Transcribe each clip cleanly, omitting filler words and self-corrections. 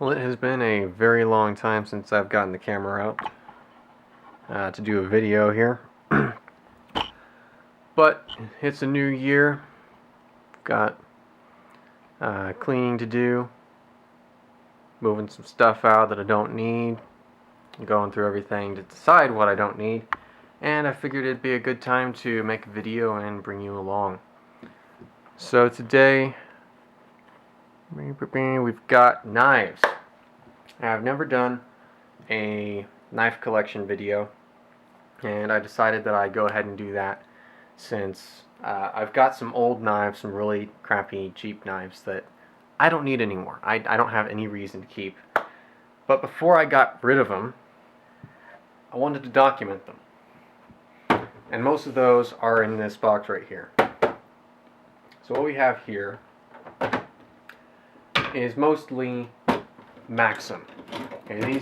Well, it has been a very long time since I've gotten the camera out to do a video here. But it's a new year. Got cleaning to do, moving some stuff out that I don't need, going through everything to decide what I don't need, and I figured it'd be a good time to make a video and bring you along. So today we've got knives. Now, I've never done a knife collection video, and I decided that I'd go ahead and do that since I've got some old knives, some really crappy, cheap knives that I don't need anymore. I don't have any reason to keep. But before I got rid of them, I wanted to document them. And most of those are in this box right here. So what we have here is mostly Maxim. Okay,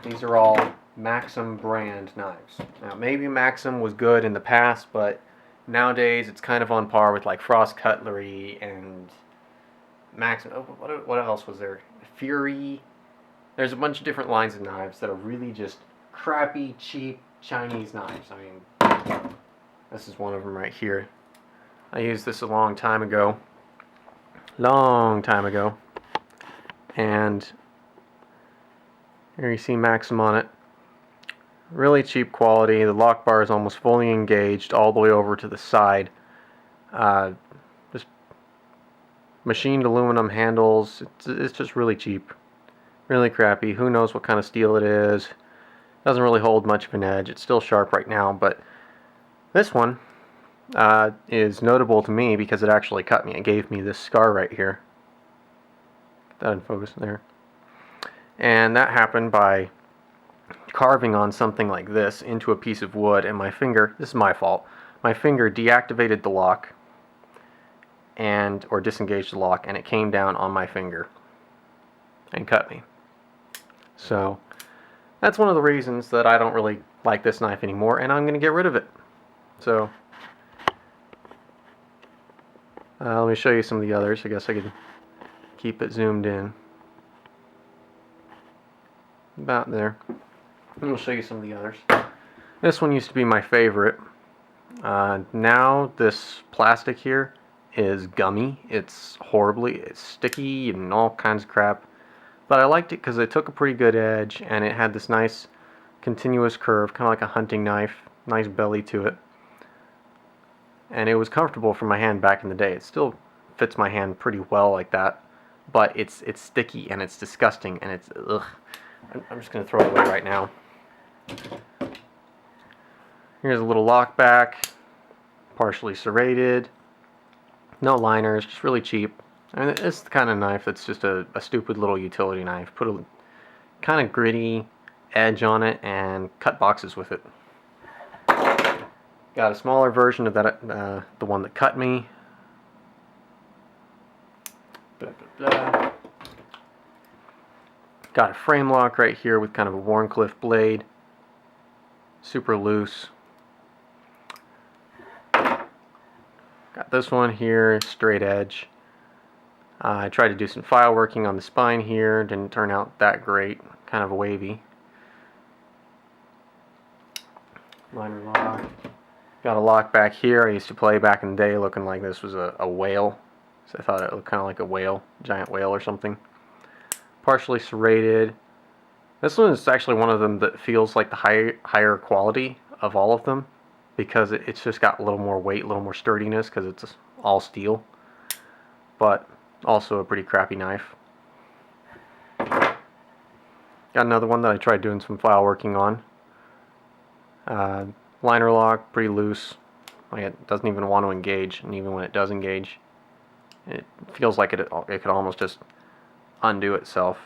these are all Maxim brand knives. Now, maybe Maxim was good in the past, but nowadays it's kind of on par with like Frost Cutlery and Maxim. Oh, what else was there? Fury. There's a bunch of different lines of knives that are really just crappy, cheap Chinese knives. I mean, this is one of them right here. I used this a long time ago, and here you see Maxim on it. Really cheap quality. The lock bar is almost fully engaged all the way over to the side. Just machined aluminum handles. It's just really cheap, really crappy. Who knows what kind of steel it is? Doesn't really hold much of an edge. It's still sharp right now, but this one is notable to me because it actually cut me. It gave me this scar right here. Get that in focus there. And that happened by carving on something like this into a piece of wood, and my finger, this is my fault, my finger deactivated the lock or disengaged the lock, and it came down on my finger and cut me. So that's one of the reasons that I don't really like this knife anymore, and I'm going to get rid of it. So let me show you some of the others. I guess I could keep it zoomed in. About there. And we'll show you some of the others. This one used to be my favorite. Now this plastic here is gummy. It's sticky and all kinds of crap. But I liked it because it took a pretty good edge and it had this nice continuous curve, kind of like a hunting knife. Nice belly to it. And it was comfortable for my hand back in the day. It still fits my hand pretty well like that. But it's sticky and it's disgusting and it's ugh. I'm just going to throw it away right now. Here's a little lock back, partially serrated, no liners, just really cheap. I mean, it's the kind of knife that's just a stupid little utility knife. Put a kind of gritty edge on it and cut boxes with it. Got a smaller version of that, the one that cut me. Got a frame lock right here with kind of a Warncliffe blade. Super loose. Got this one here, straight edge. I tried to do some file working on the spine here. Didn't turn out that great. Kind of wavy. Liner lock. Got a lock back here. I used to play back in the day looking like this was a whale. So I thought it looked kind of like a whale, giant whale or something. Partially serrated. This one is actually one of them that feels like the higher quality of all of them because it's just got a little more weight, a little more sturdiness because it's all steel. But also a pretty crappy knife. Got another one that I tried doing some file working on. Liner lock, pretty loose. Like it doesn't even want to engage, and even when it does engage, it feels like it could almost just undo itself.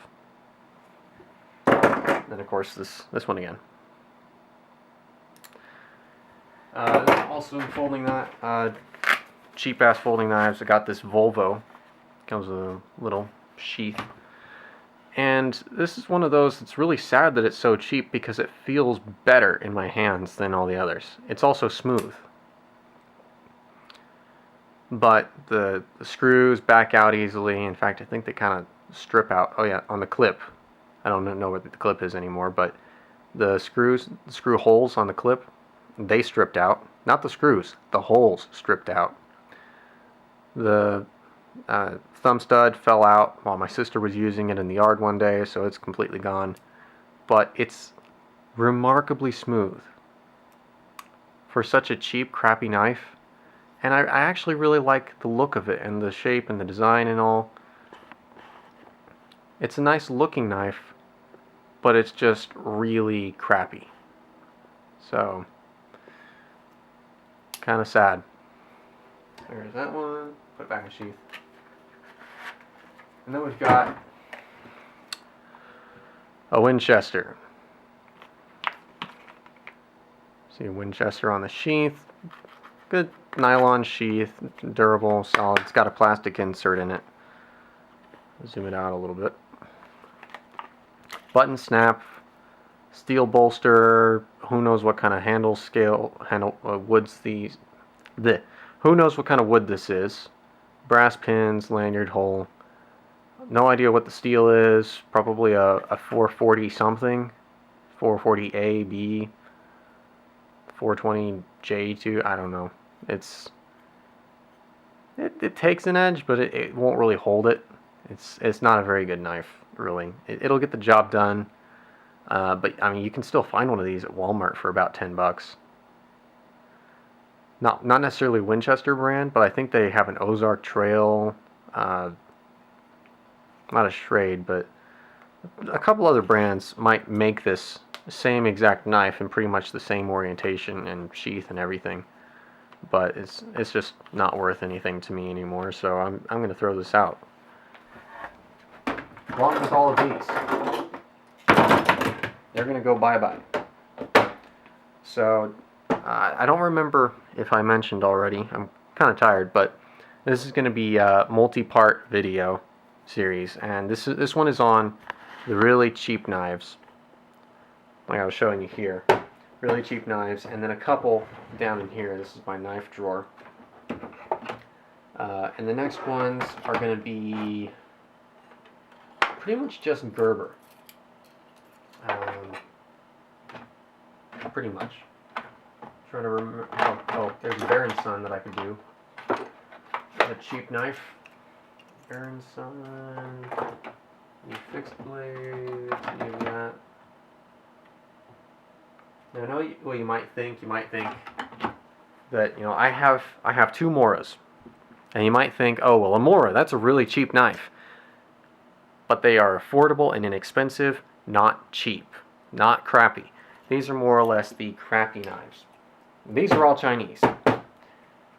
Then of course this one again. Also folding that, cheap ass folding knives. I got this Volvo. Comes with a little sheath. And this is one of those that's really sad that it's so cheap because it feels better in my hands than all the others. It's also smooth. But the screws back out easily. In fact, I think they kind of strip out. Oh yeah, on the clip. I don't know what the clip is anymore, but the screw holes on the clip, they stripped out. Not the screws, the holes stripped out. The thumb stud fell out while my sister was using it in the yard one day, so it's completely gone. But it's remarkably smooth for such a cheap, crappy knife. And I actually really like the look of it and the shape and the design and all. It's a nice looking knife, but it's just really crappy. So, kind of sad. There's that one. Put it back in sheath. And then we've got a Winchester. See a Winchester on the sheath. Good nylon sheath, durable, solid. It's got a plastic insert in it. Zoom it out a little bit. Button snap, steel bolster. Who knows what kind of woods these? Who knows what kind of wood this is? Brass pins, lanyard hole. No idea what the steel is. Probably a 440 something, 440A, B, 420 J2. I don't know. It takes an edge, but it won't really hold it. It's not a very good knife, really. It'll get the job done, but I mean, you can still find one of these at Walmart for about $10. Not necessarily Winchester brand, but I think they have an Ozark Trail, not a Schrade, but a couple other brands might make this same exact knife in pretty much the same orientation and sheath and everything. But it's just not worth anything to me anymore, so I'm going to throw this out. Along with all of these, they're going to go bye-bye. So I don't remember if I mentioned already. I'm kind of tired, but this is going to be a multi-part video series, and this one is on the really cheap knives, like I was showing you here. Really cheap knives, and then a couple down in here. This is my knife drawer. And the next ones are going to be pretty much just Gerber. Pretty much. Trying to remember. Oh, there's a Baron Son that I could do. A cheap knife. Baron Son. Any fixed blade. Any of that. Now, I know what you might think. You might think that, I have two Moras, and you might think, oh well, a Mora, that's a really cheap knife. But they are affordable and inexpensive, not cheap, not crappy. These are more or less the crappy knives. These are all Chinese.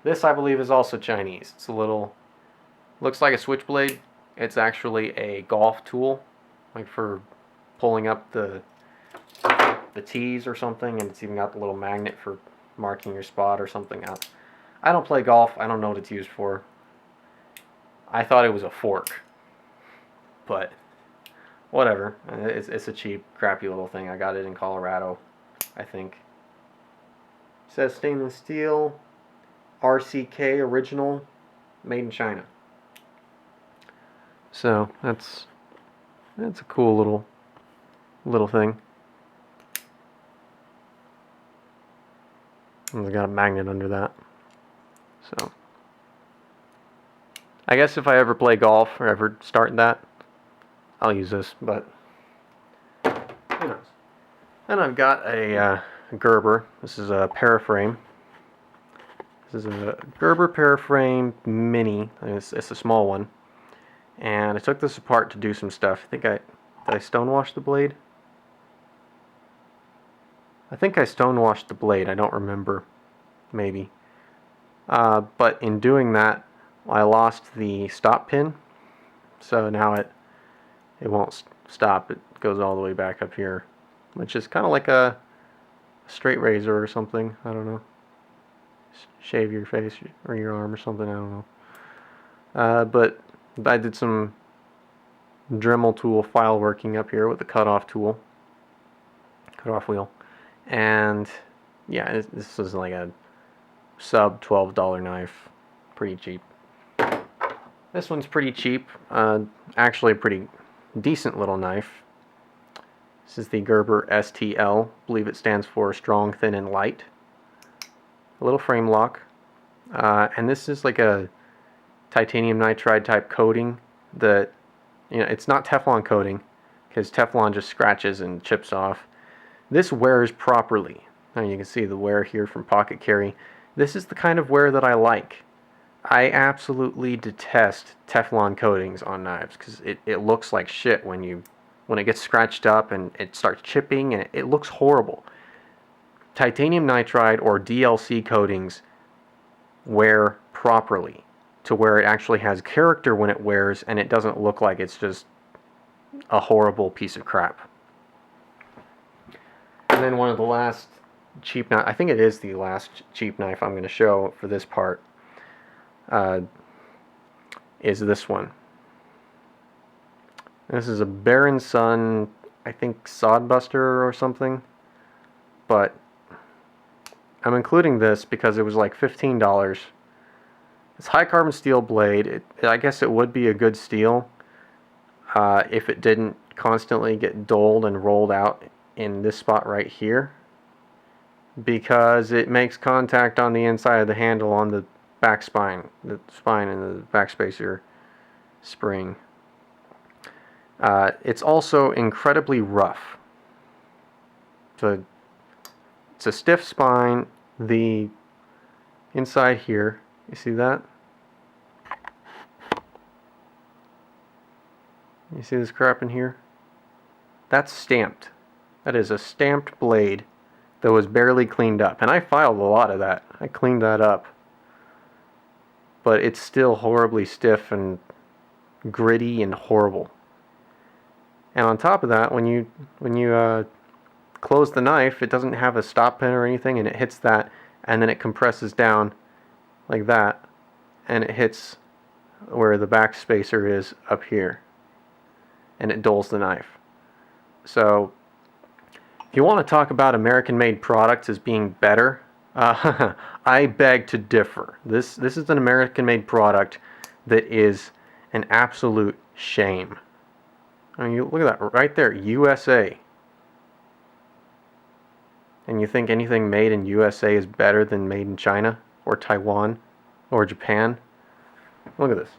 This, I believe, is also Chinese. It's a little, looks like a switchblade. It's actually a golf tool, like for pulling up the tees or something, and it's even got the little magnet for marking your spot or something. I don't play golf. I don't know what it's used for. I thought it was a fork, but whatever. It's a cheap, crappy little thing. I got it in Colorado, I think. It says stainless steel, RCK original, made in China. So that's a cool little thing. And it's got a magnet under that. So I guess if I ever play golf or ever start that, I'll use this, but who knows. And I've got a Gerber. This is a Paraframe. This is a Gerber Paraframe Mini. It's a small one. And I took this apart to do some stuff. I think did I stonewash the blade? I think I stonewashed the blade. I don't remember. Maybe. But in doing that, I lost the stop pin. So now it won't stop. It goes all the way back up here, which is kind of like a straight razor or something. I don't know. Shave your face or your arm or something. I don't know. But I did some Dremel tool file working up here with the cutoff tool, cutoff wheel. And yeah, this is like a sub $12 knife, pretty cheap. This one's pretty cheap, actually a pretty decent little knife. This is the Gerber Stl. I believe it stands for strong, thin, and light. A little frame lock. And this is like a titanium nitride type coating that, it's not Teflon coating, because Teflon just scratches and chips off. This wears properly. Now you can see the wear here from Pocket Carry. This is the kind of wear that I like. I absolutely detest Teflon coatings on knives because it looks like shit when it gets scratched up and it starts chipping, and it looks horrible. Titanium nitride or DLC coatings wear properly to where it actually has character when it wears, and it doesn't look like it's just a horrible piece of crap. And then one of the last cheap knife, I think it is the last cheap knife I'm going to show for this part, is this one. This is a Baron Sun, I think Sodbuster or something, but I'm including this because it was like $15. It's high carbon steel blade. I guess it would be a good steel if it didn't constantly get doled and rolled out in this spot right here, because it makes contact on the inside of the handle on the back spine, the spine and the backspacer spring. It's also incredibly rough. So it's a stiff spine. The inside here, you see that? You see this crap in here? That's stamped. That is a stamped blade that was barely cleaned up. And I filed a lot of that. I cleaned that up. But it's still horribly stiff and gritty and horrible. And on top of that, when you close the knife, it doesn't have a stop pin or anything, and it hits that, and then it compresses down like that, and it hits where the back spacer is up here, and it dulls the knife. So if you want to talk about American-made products as being better, I beg to differ. This is an American-made product that is an absolute shame. I mean, you look at that right there, USA. And you think anything made in USA is better than made in China or Taiwan or Japan? Look at this.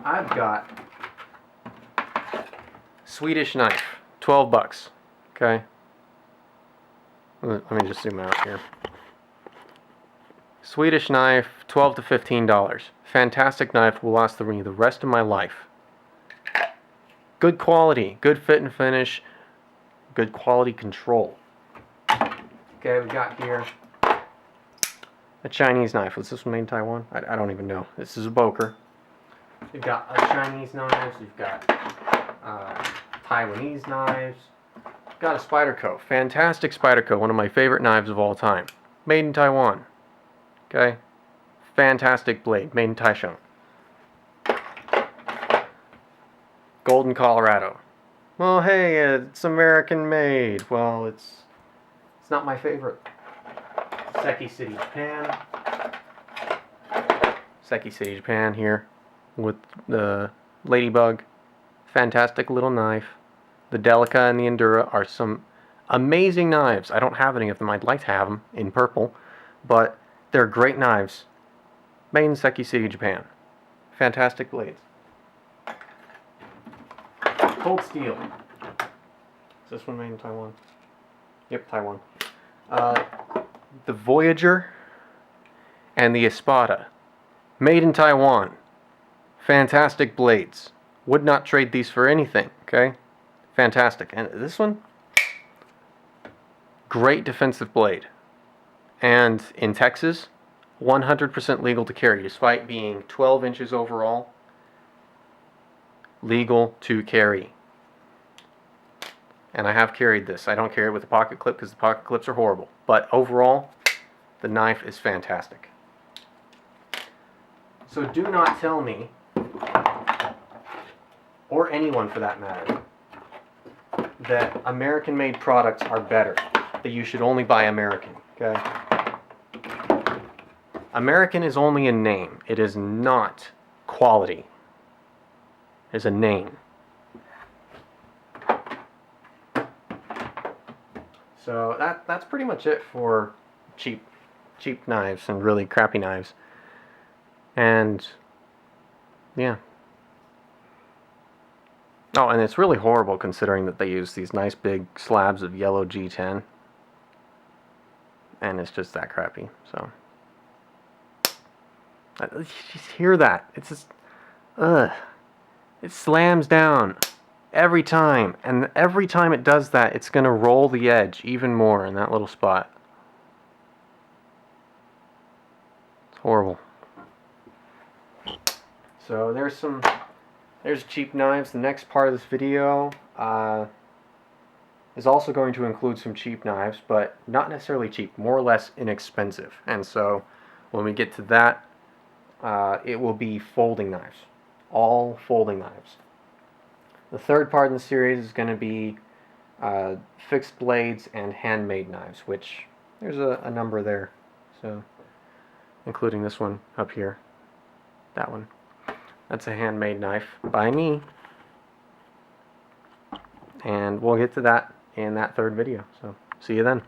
I've got Swedish Knife, 12 bucks. Okay. Let me just zoom out here. Swedish Knife, $12 to $15. Fantastic knife, will last me the rest of my life. Good quality, good fit and finish, good quality control. Okay, we got here a Chinese knife. Was this one made in Taiwan? I don't even know. This is a Boker. We've got Chinese knives. We've got Taiwanese knives. We've got a Spyderco. Fantastic Spyderco. One of my favorite knives of all time. Made in Taiwan. Okay? Fantastic blade. Made in Taichung. Golden, Colorado. Well, hey, it's American made. Well, it's not my favorite. Seki City, Japan. Seki City, Japan here with the Ladybug. Fantastic little knife. The Delica and the Endura are some amazing knives. I don't have any of them. I'd like to have them in purple, but they're great knives. Made in Seki City, Japan. Fantastic blades. Cold Steel. Is this one made in Taiwan? Yep, Taiwan. The Voyager and the Espada. Made in Taiwan. Fantastic blades. Would not trade these for anything, okay? Fantastic. And this one, great defensive blade. And in Texas, 100% legal to carry, despite being 12 inches overall. Legal to carry. And I have carried this. I don't carry it with a pocket clip because the pocket clips are horrible. But overall, the knife is fantastic. So do not tell me, or anyone for that matter, that American-made products are better. That you should only buy American, okay? American is only a name. It is not quality. It is a name. So that's pretty much it for cheap knives and really crappy knives. And yeah. Oh, and it's really horrible considering that they use these nice big slabs of yellow G10. And it's just that crappy. So you just hear that. It's just ugh. It slams down every time, and every time it does that, it's going to roll the edge even more in that little spot. It's horrible. So there's cheap knives. The next part of this video is also going to include some cheap knives, but not necessarily cheap, more or less inexpensive. And so when we get to that, it will be folding knives. All folding knives. The third part in the series is going to be fixed blades and handmade knives, which there's a number there. So, including this one up here. That one. That's a handmade knife by me. And we'll get to that in that third video. So, see you then.